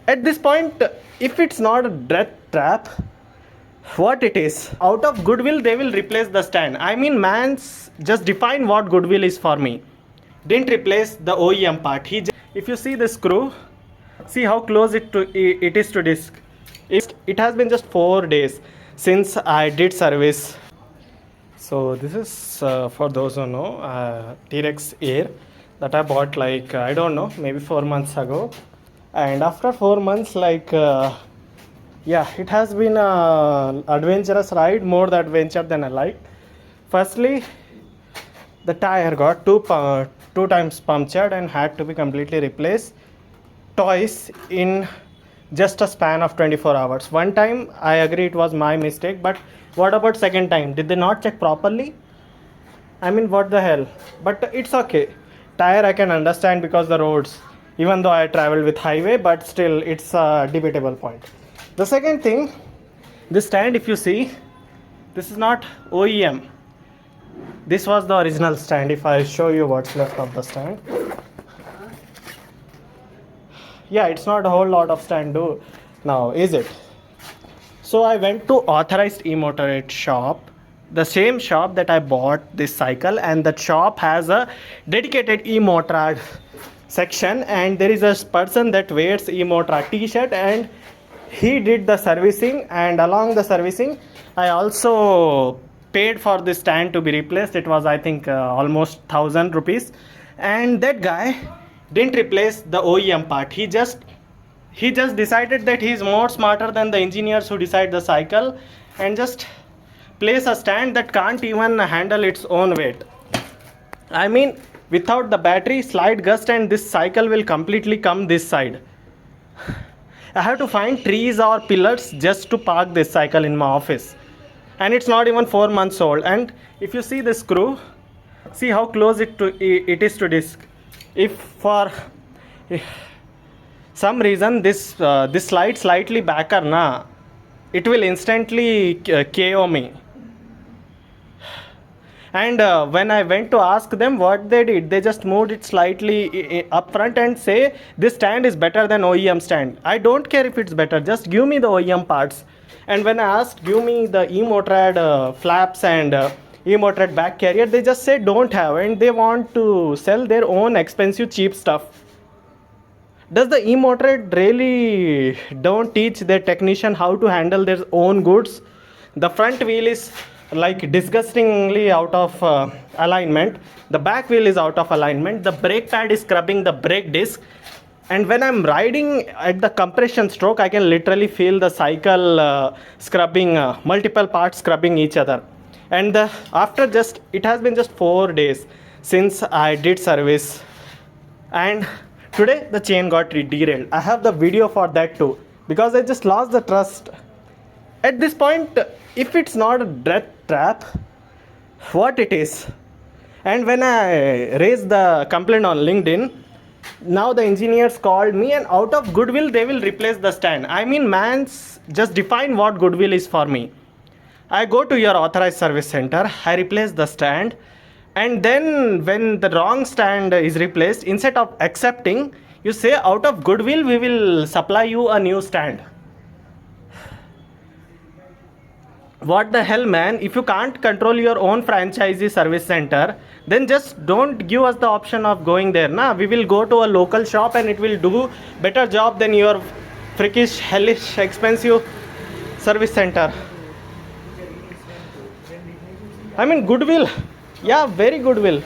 At this point, if it's not a death trap, what it is? Out of goodwill, they will replace the stand. I mean, man's just define what goodwill is for me. Didn't replace the OEM part. If you see the screw, see how close it is to disc. It has been just 4 days since I did service. So this is for those who know T-Rex Air that I bought like I don't know, maybe 4 months ago. And after 4 months, like yeah, it has been an adventurous ride, more the adventure than I liked. Firstly, the tire got two times punctured and had to be completely replaced twice in just a span of 24 hours. One time, I agree it was my mistake, but what about second time? Did they not check properly? I mean, what the hell? But it's okay. Tire I can understand because the roads, even though I traveled with highway, but still it's a debatable point. The second thing, this stand, if you see, this is not OEM. This was the original stand. If I show you what's left of the stand, yeah, it's not a whole lot of stand now, is it? So I went to authorized Emotard shop, the same shop that I bought this cycle, and that shop has a dedicated Emotard section, and there is a person that wears Emotard t-shirt, and he did the servicing, and along the servicing I also paid for this stand to be replaced. It was I think almost 1,000 rupees, and that guy didn't replace the OEM part. He just decided that he's more smarter than the engineers who decide the cycle, and just place a stand that can't even handle its own weight. I mean, without the battery, slight gust and this cycle will completely come this side. I have to find trees or pillars just to park this cycle in my office, and it's not even 4 months old. And if you see the screw, see how close it is to disc. If for some reason this slide slightly backer na, it will instantly KO me. And when I went to ask them what they did, they just moved it slightly up front and say this stand is better than OEM stand. I don't care if it's better, just give me the OEM parts. And when I asked give me the Emotard flaps and Emotard back carrier, they just say don't have, and they want to sell their own expensive cheap stuff. Does the Emotard really don't teach their technician how to handle their own goods? The front wheel is like disgustingly out of alignment. The back wheel is out of alignment. The brake pad is scrubbing the brake disc. And when I'm riding at the compression stroke, I can literally feel the cycle scrubbing, multiple parts scrubbing each other. And after it has been just 4 days since I did service. And today the chain got derailed. I have the video for that too, because I just lost the trust. At this point, if it's not a death trap, what it is? And when I raised the complaint on LinkedIn, now the engineers called me, and out of goodwill they will replace the stand. I mean, man's just define what goodwill is for me. I go to your authorized service center, I replace the stand, and then when the wrong stand is replaced, instead of accepting, you say out of goodwill we will supply you a new stand. What the hell, man? If you can't control your own franchisee service center, then just don't give us the option of going there. We will go to a local shop and it will do better job than your freakish, hellish, expensive service center. I mean, goodwill. Yeah, very goodwill.